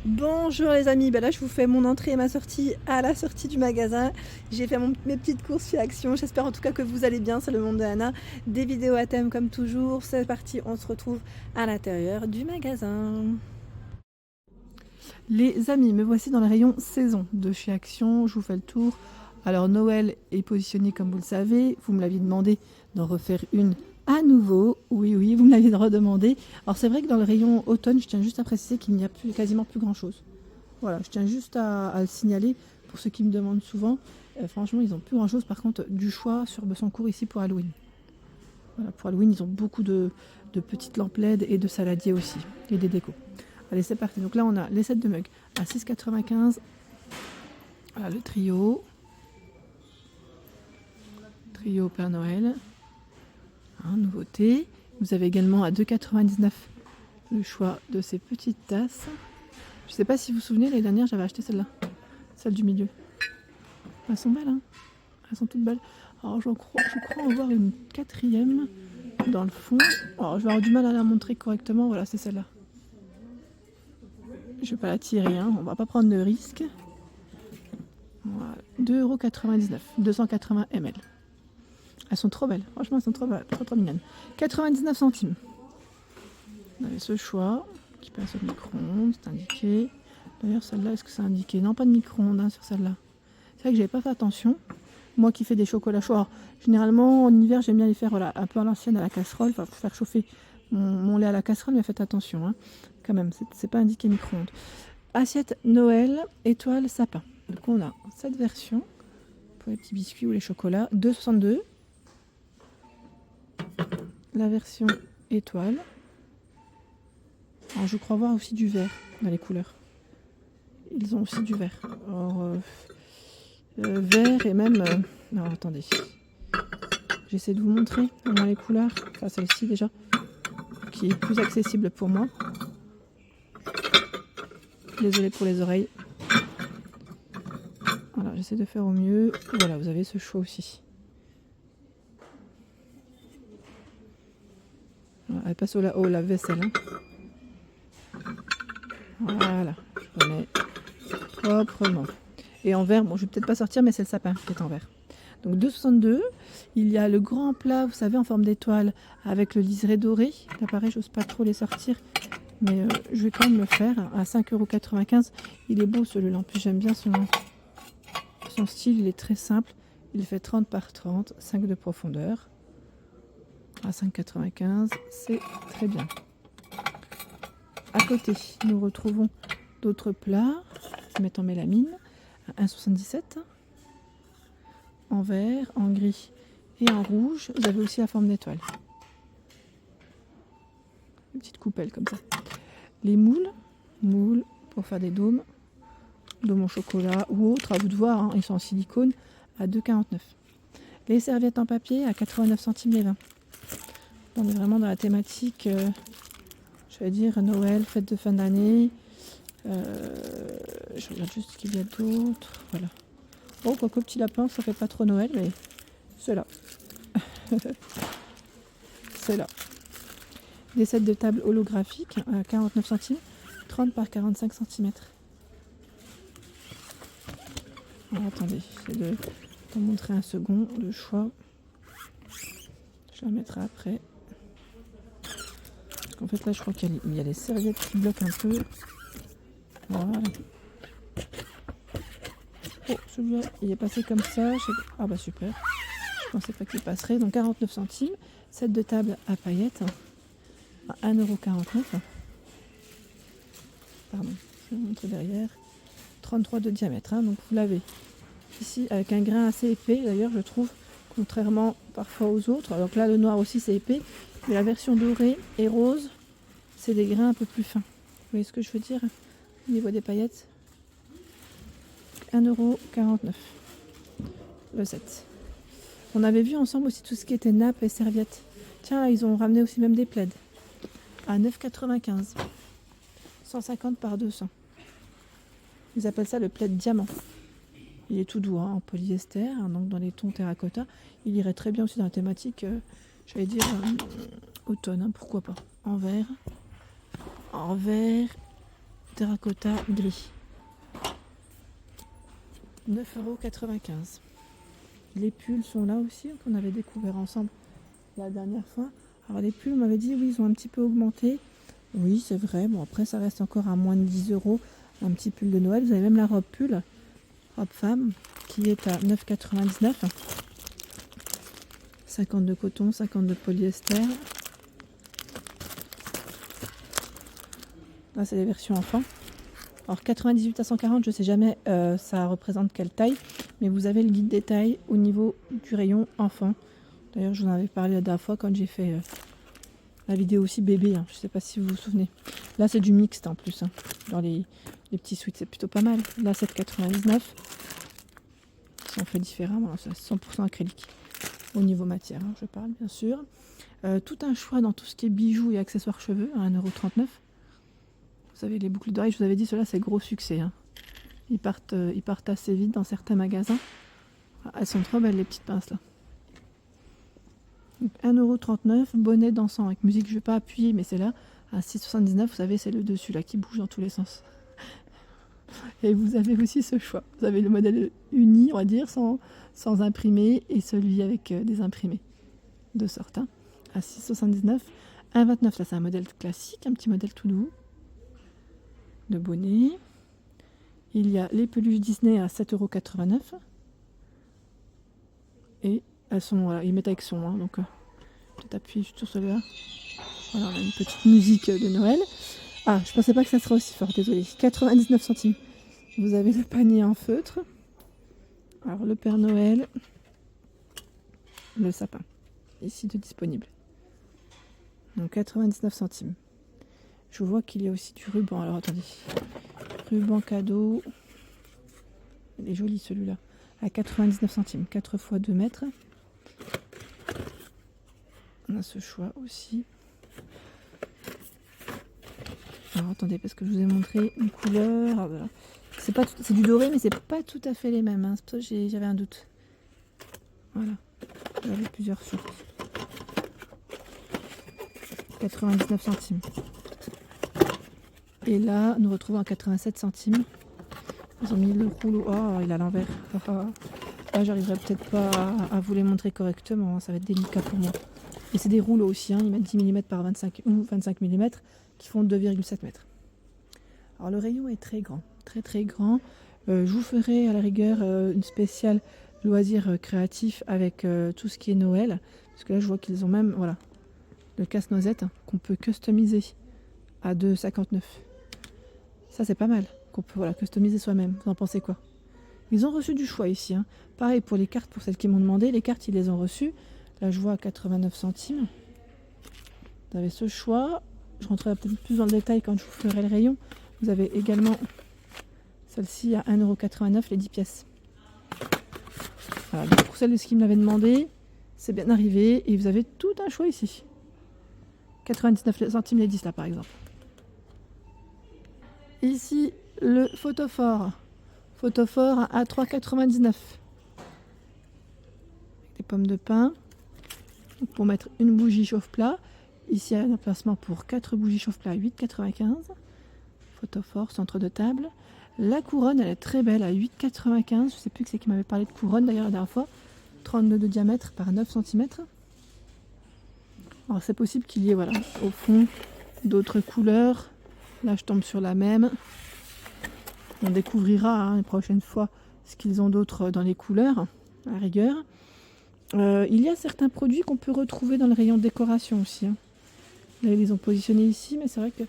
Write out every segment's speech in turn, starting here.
Bonjour les amis, là je vous fais mon entrée et ma sortie à la sortie du magasin. J'ai fait mes petites courses chez Action, j'espère en tout cas que vous allez bien, c'est le monde de Anna. Des vidéos à thème comme toujours, c'est parti, on se retrouve à l'intérieur du magasin. Les amis, me voici dans le rayon saison de chez Action, je vous fais le tour. Alors Noël est positionné comme vous le savez, vous me l'aviez demandé d'en refaire une à nouveau. Oui, vous me l'aviez redemandé. Alors c'est vrai que dans le rayon automne, je tiens juste à préciser qu'il n'y a quasiment plus grand chose. Voilà, je tiens juste à le signaler pour ceux qui me demandent souvent. Franchement, ils n'ont plus grand chose. Par contre, du choix sur Bessancourt ici pour Halloween. Voilà, pour Halloween, ils ont beaucoup de petites lampes LED et de saladiers aussi, et des décos. Allez, c'est parti. Donc là, on a les sets de mugs à 6,95. Voilà, le trio. Trio Père Noël. Nouveauté. Vous avez également à 2,99 le choix de ces petites tasses. Je ne sais pas si vous vous souvenez, l'année dernière, j'avais acheté celle-là. Celle du milieu. Elles sont belles, hein. Elles sont toutes belles. Alors, je crois en voir une quatrième dans le fond. Alors, je vais avoir du mal à la montrer correctement. Voilà, c'est celle-là. Je ne vais pas la tirer, hein. On va pas prendre de risque. Voilà. 2,99 €, 280 ml. Elles sont trop belles. Franchement, elles sont trop belles, trop mignonnes. 99 centimes. Vous avez ce choix qui passe au micro-ondes, c'est indiqué. D'ailleurs, celle-là, est-ce que c'est indiqué? Non, pas de micro-ondes hein, sur celle-là. C'est vrai que j'avais pas fait attention. Moi qui fais des chocolats chauds, alors, généralement en hiver j'aime bien les faire voilà, un peu à l'ancienne à la casserole, enfin pour faire chauffer mon lait à la casserole, mais faites attention hein, quand même, c'est pas indiqué micro-ondes. Assiette Noël, étoile, sapin. Donc on a cette version pour les petits biscuits ou les chocolats, 2,62. La version étoile. Alors je crois voir aussi du vert dans les couleurs. Ils ont aussi du vert. Alors, vert et même... non, attendez. J'essaie de vous montrer au moins les couleurs. Enfin, celle-ci déjà, qui est plus accessible pour moi. Désolée pour les oreilles. Voilà, j'essaie de faire au mieux. Voilà, vous avez ce choix aussi. Voilà, elle passe au lave-vaisselle. Hein. Voilà, je remets proprement. Et en vert, bon, je vais peut-être pas sortir, mais c'est le sapin qui est en vert. Donc 2,62. Il y a le grand plat, vous savez, en forme d'étoile, avec le liseré doré. Là, pareil, j'ose pas trop les sortir, mais je vais quand même le faire à 5,95 €. Il est beau celui-là. En plus, j'aime bien son style. Il est très simple. Il fait 30 par 30, 5 de profondeur. À 5,95 €, c'est très bien. À côté, nous retrouvons d'autres plats. Je vais mettre en mélamine à 1,77 €. En vert, en gris et en rouge. Vous avez aussi la forme d'étoile. Une petite coupelle comme ça. Les moules pour faire des dômes en chocolat ou autres, à vous de voir, hein. Ils sont en silicone à 2,49 €. Les serviettes en papier à 89 centimes les 20. On est vraiment dans la thématique, je vais dire Noël, fête de fin d'année. Je regarde juste ce qu'il y a d'autre. Voilà. Oh, quoique petit lapin, ça fait pas trop Noël, mais c'est là. C'est là. Des sets de table holographiques à 49 centimes, 30 par 45 cm. Alors, attendez, j'essaie de vous montrer un second de choix. Je la mettrai après. Parce qu'en fait là je crois qu'il y a les serviettes qui bloquent un peu. Voilà. Oh, celui-là il est passé comme ça. Ah bah super. Je pensais pas qu'il passerait. Donc 49 centimes. Set de table à paillettes à 1,49 €. Pardon, je vais vous montrer derrière. 33 de diamètre. Hein, donc vous l'avez ici avec un grain assez épais d'ailleurs je trouve. Contrairement parfois aux autres. Alors là le noir aussi c'est épais. Mais la version dorée et rose, c'est des grains un peu plus fins. Vous voyez ce que je veux dire au niveau des paillettes? 1,49 € le set. On avait vu ensemble aussi tout ce qui était nappes et serviettes. Tiens, ils ont ramené aussi même des plaids à 9,95 €. 150 par 200. Ils appellent ça le plaid diamant. Il est tout doux hein, en polyester, hein, donc dans les tons terracotta. Il irait très bien aussi dans la thématique, j'allais dire automne, hein, pourquoi pas. En vert terracotta gris. 9,95 €. Les pulls sont là aussi, qu'on avait découvert ensemble la dernière fois. Alors les pulls, on m'avait dit, oui, ils ont un petit peu augmenté. Oui, c'est vrai. Bon, après, ça reste encore à moins de 10 €. Un petit pull de Noël. Vous avez même la robe pull, robe femme, qui est à 9,99 €. 50 de coton, 50 de polyester. Là, c'est les versions enfants. Alors 98 à 140, je ne sais jamais ça représente quelle taille, mais vous avez le guide des tailles au niveau du rayon enfant. D'ailleurs, je vous en avais parlé la dernière fois quand j'ai fait la vidéo aussi bébé, hein. Je ne sais pas si vous vous souvenez. Là, c'est du mixte en plus, hein. Dans les petits sweats, c'est plutôt pas mal. Là, 7,99 €. Si on fait différemment, c'est 100% acrylique. Au niveau matière, hein, je parle bien sûr. Tout un choix dans tout ce qui est bijoux et accessoires cheveux à 1,39 €. Vous savez, les boucles d'oreilles, je vous avais dit, ceux-là, c'est gros succès, hein. Ils partent assez vite dans certains magasins. Ah, elles sont trop belles, les petites pinces, là. 1,39 €, bonnet dansant avec musique, je ne vais pas appuyer, mais c'est là, à 6,79 €, vous savez, c'est le dessus, là, qui bouge dans tous les sens. Et vous avez aussi ce choix. Vous avez le modèle uni, on va dire, sans imprimer, et celui avec des imprimés, de sorte, hein, à 6,79 €. 1,29 €, là, c'est un modèle classique, un petit modèle tout doux. De bonnet. Il y a les peluches Disney à 7,89 €. Et elles sont, voilà, ils mettent avec son, hein, donc peut-être appuyer sur celui-là. Voilà, on a une petite musique de Noël. Ah, je pensais pas que ça serait aussi fort, désolé. 99 centimes. Vous avez le panier en feutre. Alors le Père Noël, le sapin, ici de disponible. Donc 99 centimes. Je vois qu'il y a aussi du ruban. Alors attendez. Ruban cadeau. Il est joli celui-là. À 99 centimes. 4 x 2 mètres. On a ce choix aussi. Alors attendez, parce que je vous ai montré une couleur. Ah, voilà. C'est du doré, mais c'est pas tout à fait les mêmes, hein. C'est pour ça que j'avais un doute. Voilà. J'avais plusieurs sortes. 99 centimes. Et là, nous retrouvons à 87 centimes. Ils ont mis le rouleau. Oh, il est à l'envers. Là, j'arriverai peut-être pas à vous les montrer correctement. Ça va être délicat pour moi. Et c'est des rouleaux aussi, hein. Ils mettent 10 mm par 25 ou 25 mm qui font 2,7 mètres. Alors, le rayon est très grand. Très, très grand. Je vous ferai à la rigueur une spéciale loisirs créatifs avec tout ce qui est Noël. Parce que là, je vois qu'ils ont même, voilà, le casse-noisette, hein, qu'on peut customiser à 2,59 €. Ça, c'est pas mal, qu'on peut, voilà, customiser soi-même. Vous en pensez quoi? Ils ont reçu du choix ici, hein. Pareil pour les cartes, pour celles qui m'ont demandé. Les cartes, ils les ont reçues. Là, je vois à 89 centimes. Vous avez ce choix. Je rentrerai peut-être plus dans le détail quand je vous ferai le rayon. Vous avez également celle-ci à 1,89 €, les 10 pièces. Voilà, donc pour celles de ce qui me l'avaient demandé, c'est bien arrivé. Et vous avez tout un choix ici. 99 centimes les 10 là, par exemple. Ici, le photophore. Photophore à 3,99 €. Des pommes de pin. Donc pour mettre une bougie chauffe-plat. Ici, un emplacement pour 4 bougies chauffe-plat à 8,95 €. Photophore, centre de table. La couronne, elle est très belle à 8,95 €. Je ne sais plus que c'est qui m'avait parlé de couronne d'ailleurs la dernière fois. 32 de diamètre par 9 cm. Alors c'est possible qu'il y ait, voilà, au fond d'autres couleurs. Là, je tombe sur la même. On découvrira, hein, les prochaines fois ce qu'ils ont d'autre dans les couleurs, à la rigueur. Il y a certains produits qu'on peut retrouver dans le rayon décoration aussi, hein. Là, ils les ont positionnés ici, mais c'est vrai que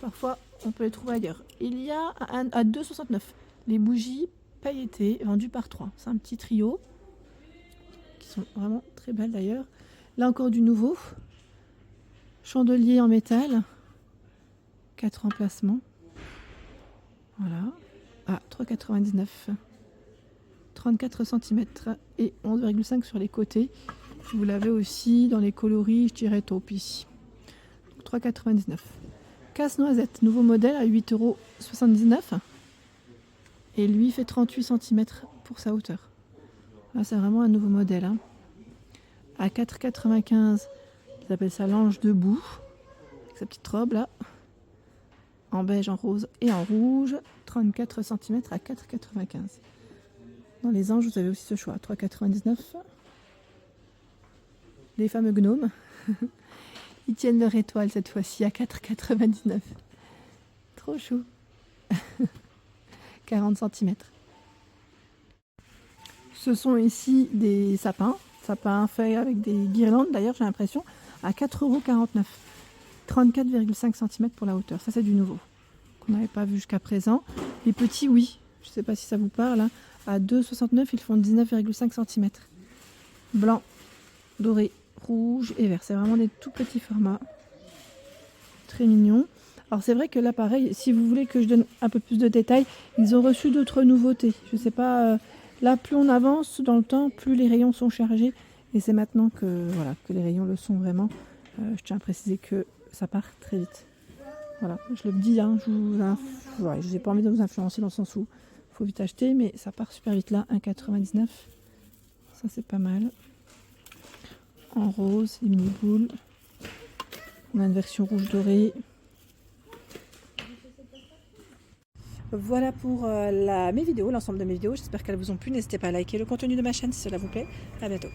parfois, on peut les trouver ailleurs. Il y a à 2,69 € les bougies pailletées vendues par 3. C'est un petit trio qui sont vraiment très belles d'ailleurs. Là encore du nouveau. Chandelier en métal. 4 emplacements. Voilà. À 3,99 €. 34 cm et 11,5 sur les côtés. Vous l'avez aussi dans les coloris, je dirais taupe ici. 3,99 €. Casse-noisette, nouveau modèle à 8,79 €. Et lui fait 38 cm pour sa hauteur. Là, c'est vraiment un nouveau modèle, hein. À 4,95 €, ils appellent ça l'ange debout. Avec sa petite robe là. en beige, en rose et en rouge. 34 cm à 4,95. Dans les anges, vous avez aussi ce choix. 3,99. Les fameux gnomes. Ils tiennent leur étoile cette fois-ci à 4,99. Trop chou. 40 cm. Ce sont ici des sapins faits avec des guirlandes d'ailleurs, j'ai l'impression, à 4,49 €. 34,5 cm pour la hauteur. Ça, c'est du nouveau, qu'on n'avait pas vu jusqu'à présent. Les petits, oui. Je ne sais pas si ça vous parle. Hein. À 2,69 €, ils font 19,5 cm. Blanc, doré, rouge et vert. C'est vraiment des tout petits formats. Très mignons. Alors c'est vrai que là, pareil, si vous voulez que je donne un peu plus de détails, ils ont reçu d'autres nouveautés. Je ne sais pas, là, plus on avance dans le temps, plus les rayons sont chargés. Et c'est maintenant que, voilà, que les rayons le sont vraiment. Je tiens à préciser que ça part très vite. Voilà, je le dis, hein, je n'ai pas envie de vous influencer dans le sens où il faut vite acheter, mais ça part super vite là, 1,99 €. Ça, c'est pas mal. En rose, les mini boules. On a une version rouge dorée. Voilà pour mes vidéos, l'ensemble de mes vidéos. J'espère qu'elles vous ont plu. N'hésitez pas à liker le contenu de ma chaîne si cela vous plaît. À bientôt.